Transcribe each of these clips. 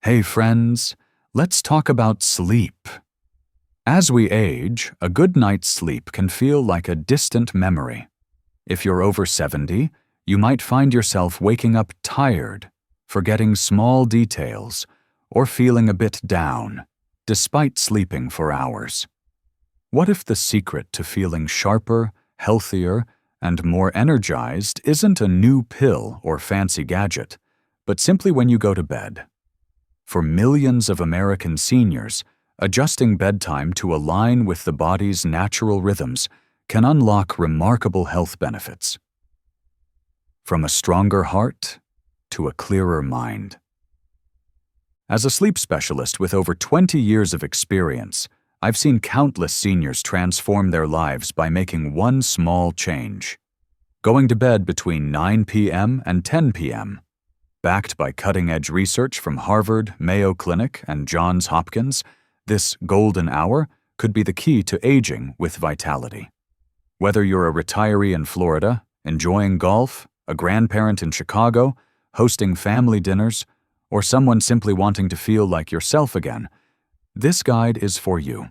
Hey friends, let's talk about sleep. As we age, a good night's sleep can feel like a distant memory. If you're over 70, you might find yourself waking up tired, forgetting small details, or feeling a bit down, despite sleeping for hours. What if the secret to feeling sharper, healthier, and more energized isn't a new pill or fancy gadget, but simply when you go to bed? For millions of American seniors, adjusting bedtime to align with the body's natural rhythms can unlock remarkable health benefits. From a stronger heart to a clearer mind. As a sleep specialist with over 20 years of experience, I've seen countless seniors transform their lives by making one small change: going to bed between 9 p.m. and 10 p.m. Backed by cutting-edge research from Harvard, Mayo Clinic, and Johns Hopkins, this golden hour could be the key to aging with vitality. Whether you're a retiree in Florida, enjoying golf, a grandparent in Chicago, hosting family dinners, or someone simply wanting to feel like yourself again, this guide is for you.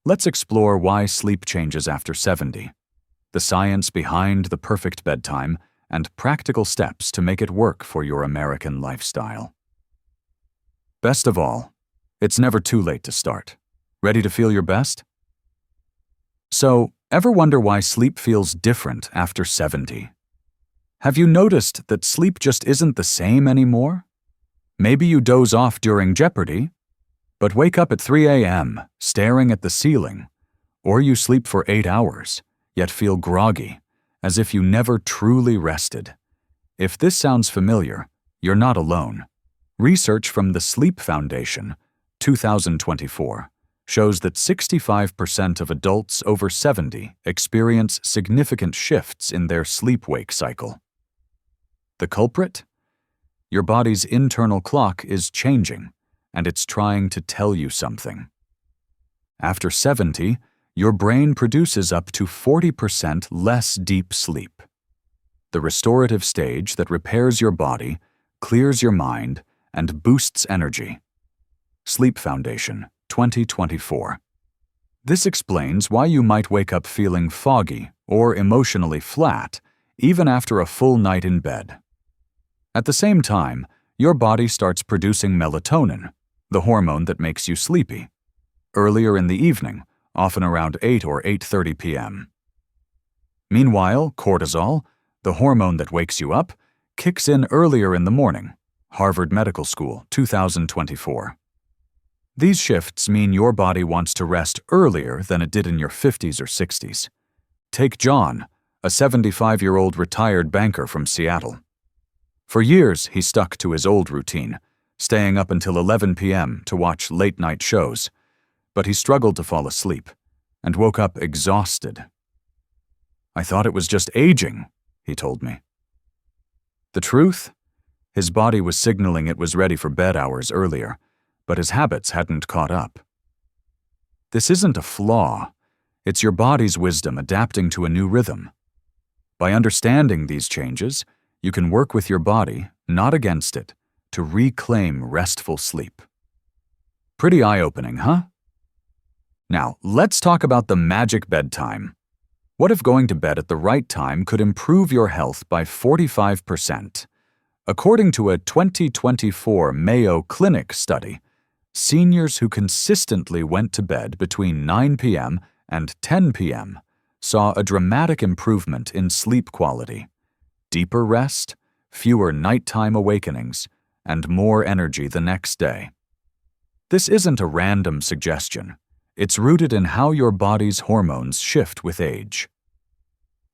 Let's explore why sleep changes after 70, the science behind the perfect bedtime, and practical steps to make it work for your American lifestyle. Best of all, it's never too late to start. Ready to feel your best? So, ever wonder why sleep feels different after 70? Have you noticed that sleep just isn't the same anymore? Maybe you doze off during Jeopardy, but wake up at 3 a.m. staring at the ceiling, or you sleep for 8 hours, yet feel groggy, as if you never truly rested. If this sounds familiar, you're not alone. Research from the Sleep Foundation, 2024, shows that 65% of adults over 70 experience significant shifts in their sleep-wake cycle. The culprit? Your body's internal clock is changing, and it's trying to tell you something. After 70, your brain produces up to 40% less deep sleep. The restorative stage that repairs your body, clears your mind, and boosts energy. Sleep Foundation, 2024. This explains why you might wake up feeling foggy or emotionally flat, even after a full night in bed. At the same time, your body starts producing melatonin, the hormone that makes you sleepy, earlier in the evening, often around 8 or 8:30 p.m. Meanwhile, cortisol, the hormone that wakes you up, kicks in earlier in the morning. Harvard Medical School, 2024. These shifts mean your body wants to rest earlier than it did in your 50s or 60s. Take John, a 75-year-old retired banker from Seattle. For years, he stuck to his old routine, staying up until 11 p.m. to watch late-night shows. But he struggled to fall asleep and woke up exhausted. "I thought it was just aging," he told me. The truth? His body was signaling it was ready for bed hours earlier, but his habits hadn't caught up. This isn't a flaw. It's your body's wisdom adapting to a new rhythm. By understanding these changes, you can work with your body, not against it, to reclaim restful sleep. Pretty eye-opening, huh? Now, let's talk about the magic bedtime. What if going to bed at the right time could improve your health by 45%? According to a 2024 Mayo Clinic study, seniors who consistently went to bed between 9 p.m. and 10 p.m. saw a dramatic improvement in sleep quality, deeper rest, fewer nighttime awakenings, and more energy the next day. This isn't a random suggestion. It's rooted in how your body's hormones shift with age.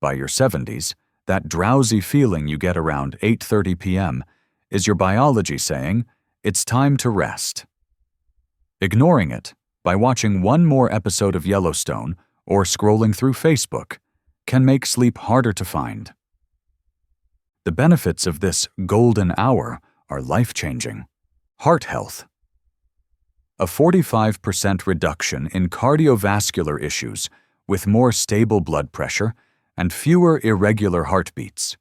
By your 70s, that drowsy feeling you get around 8:30 p.m. is your biology saying, it's time to rest. Ignoring it, by watching one more episode of Yellowstone or scrolling through Facebook, can make sleep harder to find. The benefits of this golden hour are life-changing. Heart health. A 45% reduction in cardiovascular issues with more stable blood pressure and fewer irregular heartbeats.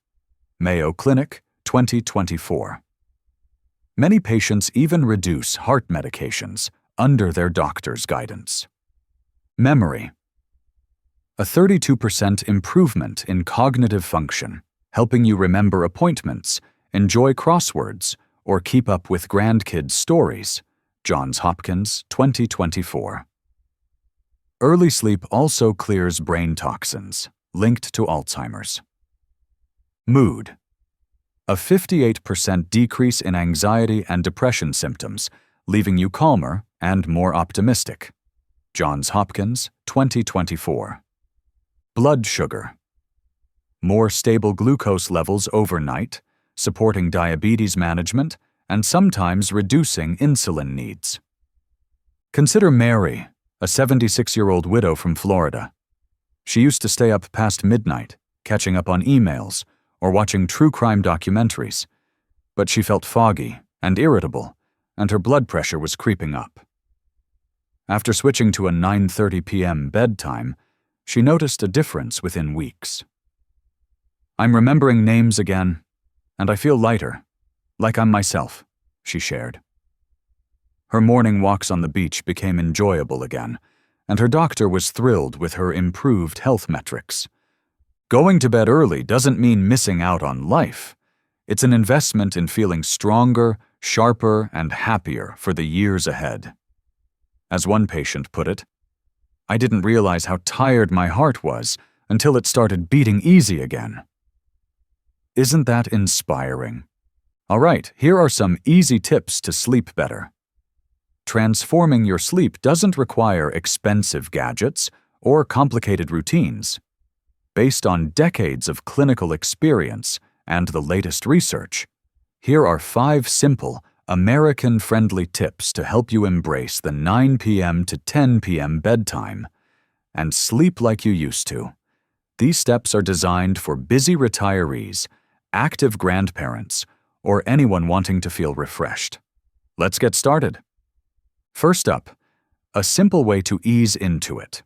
Mayo Clinic, 2024. Many patients even reduce heart medications under their doctor's guidance. Memory. A 32% improvement in cognitive function, helping you remember appointments, enjoy crosswords, or keep up with grandkids' stories. Johns Hopkins, 2024. Early sleep also clears brain toxins, linked to Alzheimer's. Mood. A 58% decrease in anxiety and depression symptoms, leaving you calmer and more optimistic. Johns Hopkins, 2024. Blood sugar. More stable glucose levels overnight, supporting diabetes management and sometimes reducing insulin needs. Consider Mary, a 76-year-old widow from Florida. She used to stay up past midnight, catching up on emails or watching true crime documentaries, but she felt foggy and irritable, and her blood pressure was creeping up. After switching to a 9:30 p.m. bedtime, she noticed a difference within weeks. "I'm remembering names again, and I feel lighter, like I'm myself," she shared. Her morning walks on the beach became enjoyable again, and her doctor was thrilled with her improved health metrics. Going to bed early doesn't mean missing out on life. It's an investment in feeling stronger, sharper, and happier for the years ahead. As one patient put it, "I didn't realize how tired my heart was until it started beating easy again." Isn't that inspiring? All right, here are some easy tips to sleep better. Transforming your sleep doesn't require expensive gadgets or complicated routines. Based on decades of clinical experience and the latest research, here are 5 simple, American-friendly tips to help you embrace the 9 p.m. to 10 p.m. bedtime and sleep like you used to. These steps are designed for busy retirees, active grandparents, or anyone wanting to feel refreshed. Let's get started. First up, a simple way to ease into it.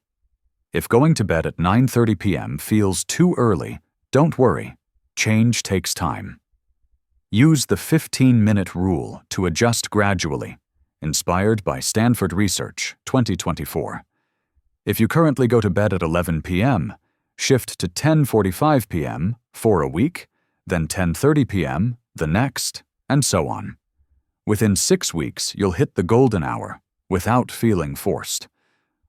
If going to bed at 9:30 p.m. feels too early, don't worry. Change takes time. Use the 15-minute rule to adjust gradually, inspired by Stanford Research, 2024. If you currently go to bed at 11 p.m., shift to 10:45 p.m. for a week, then 10:30 p.m. the next, and so on. Within 6 weeks, you'll hit the golden hour without feeling forced.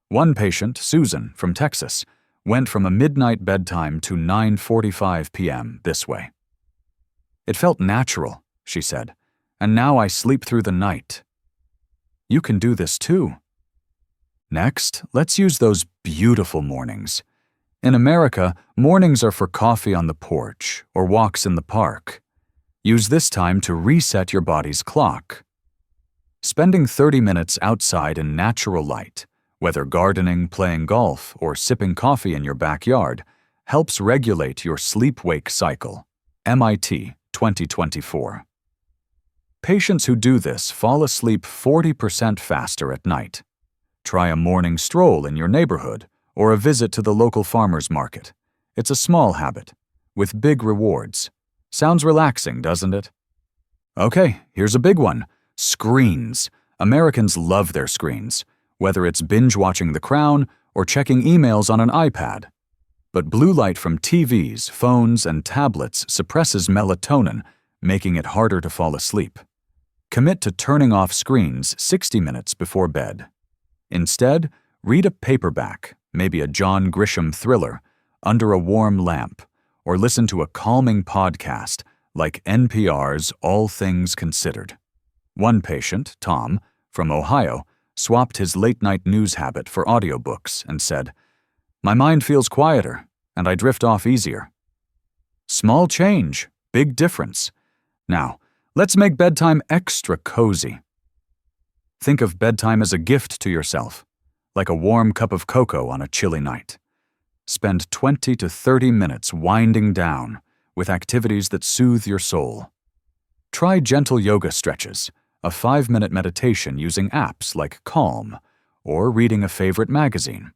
One patient, Susan, from Texas, went from a midnight bedtime to 9:45 p.m. this way. "It felt natural," she said, "and now I sleep through the night." You can do this too. Next, let's use those beautiful mornings. In America, mornings are for coffee on the porch or walks in the park. Use this time to reset your body's clock. Spending 30 minutes outside in natural light, whether gardening, playing golf, or sipping coffee in your backyard, helps regulate your sleep-wake cycle. MIT, 2024. Patients who do this fall asleep 40% faster at night. Try a morning stroll in your neighborhood or a visit to the local farmer's market. It's a small habit, with big rewards. Sounds relaxing, doesn't it? Okay, here's a big one. Screens. Americans love their screens, whether it's binge-watching The Crown or checking emails on an iPad. But blue light from TVs, phones, and tablets suppresses melatonin, making it harder to fall asleep. Commit to turning off screens 60 minutes before bed. Instead, read a paperback, maybe a John Grisham thriller, under a warm lamp, or listen to a calming podcast like NPR's All Things Considered. One patient, Tom, from Ohio, swapped his late-night news habit for audiobooks and said, "My mind feels quieter, and I drift off easier." Small change, big difference. Now, let's make bedtime extra cozy. Think of bedtime as a gift to yourself, like a warm cup of cocoa on a chilly night. Spend 20 to 30 minutes winding down with activities that soothe your soul. Try gentle yoga stretches, a 5-minute meditation using apps like Calm, or reading a favorite magazine.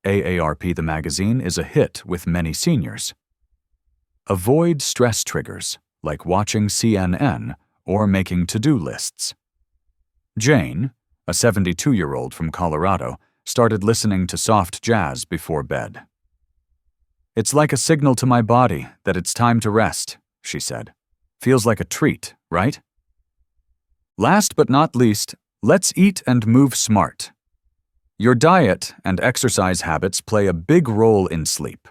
AARP the magazine is a hit with many seniors. Avoid stress triggers like watching CNN or making to-do lists. Jane, a 72-year-old from Colorado, started listening to soft jazz before bed. "It's like a signal to my body that it's time to rest," she said. "Feels like a treat, right?" Last but not least, let's eat and move smart. Your diet and exercise habits play a big role in sleep.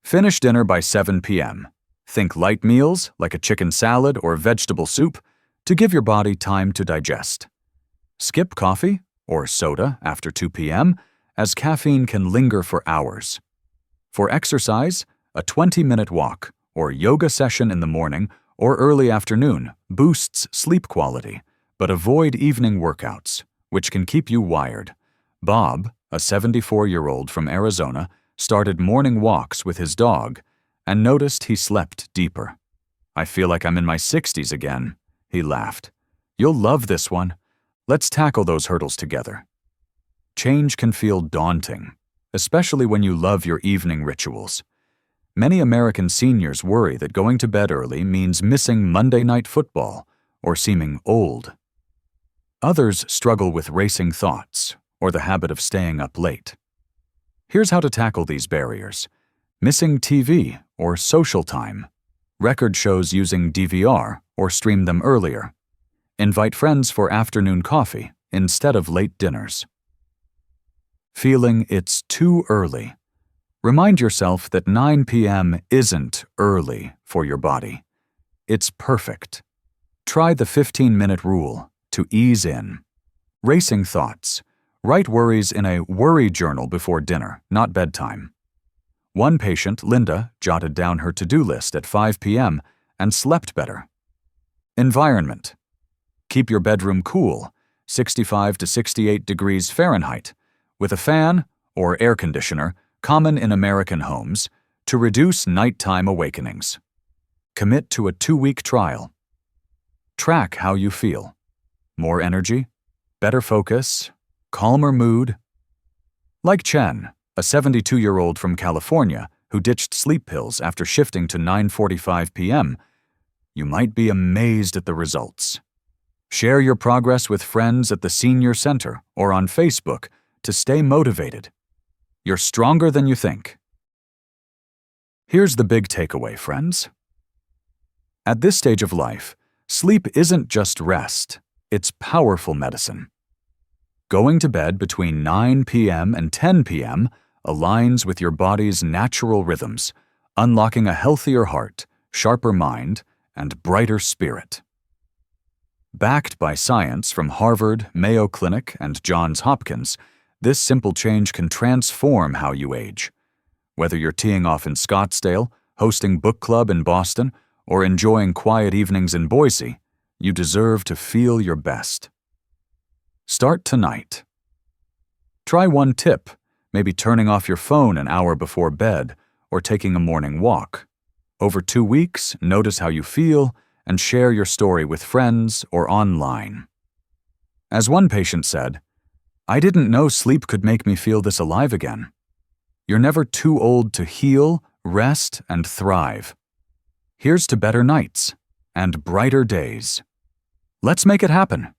Finish dinner by 7 p.m. Think light meals, like a chicken salad or vegetable soup, to give your body time to digest. Skip coffee or soda after 2 p.m., as caffeine can linger for hours. For exercise, a 20-minute walk or yoga session in the morning or early afternoon boosts sleep quality, but avoid evening workouts, which can keep you wired. Bob, a 74-year-old from Arizona, started morning walks with his dog and noticed he slept deeper. "I feel like I'm in my 60s again," he laughed. "You'll love this one. Let's tackle those hurdles together." Change can feel daunting, especially when you love your evening rituals. Many American seniors worry that going to bed early means missing Monday Night Football or seeming old. Others struggle with racing thoughts or the habit of staying up late. Here's how to tackle these barriers. Missing TV or social time. Record shows using DVR or stream them earlier. Invite friends for afternoon coffee instead of late dinners. Feeling it's too early. Remind yourself that 9 p.m. isn't early for your body. It's perfect. Try the 15-minute rule to ease in. Racing thoughts. Write worries in a worry journal before dinner, not bedtime. One patient, Linda, jotted down her to-do list at 5 p.m. and slept better. Environment. Keep your bedroom cool, 65 to 68 degrees Fahrenheit, with a fan or air conditioner, common in American homes, to reduce nighttime awakenings. Commit to a 2-week trial. Track how you feel. More energy, better focus, calmer mood. Like Chen, a 72-year-old from California who ditched sleep pills after shifting to 9:45 p.m., you might be amazed at the results. Share your progress with friends at the Senior Center or on Facebook to stay motivated. You're stronger than you think. Here's the big takeaway, friends. At this stage of life, sleep isn't just rest, it's powerful medicine. Going to bed between 9 p.m. and 10 p.m. aligns with your body's natural rhythms, unlocking a healthier heart, sharper mind, and brighter spirit. Backed by science from Harvard, Mayo Clinic, and Johns Hopkins, this simple change can transform how you age. Whether you're teeing off in Scottsdale, hosting book club in Boston, or enjoying quiet evenings in Boise, you deserve to feel your best. Start tonight. Try one tip, maybe turning off your phone an hour before bed or taking a morning walk. Over 2 weeks, notice how you feel and share your story with friends or online. As one patient said, "I didn't know sleep could make me feel this alive again." You're never too old to heal, rest, and thrive. Here's to better nights and brighter days. Let's make it happen.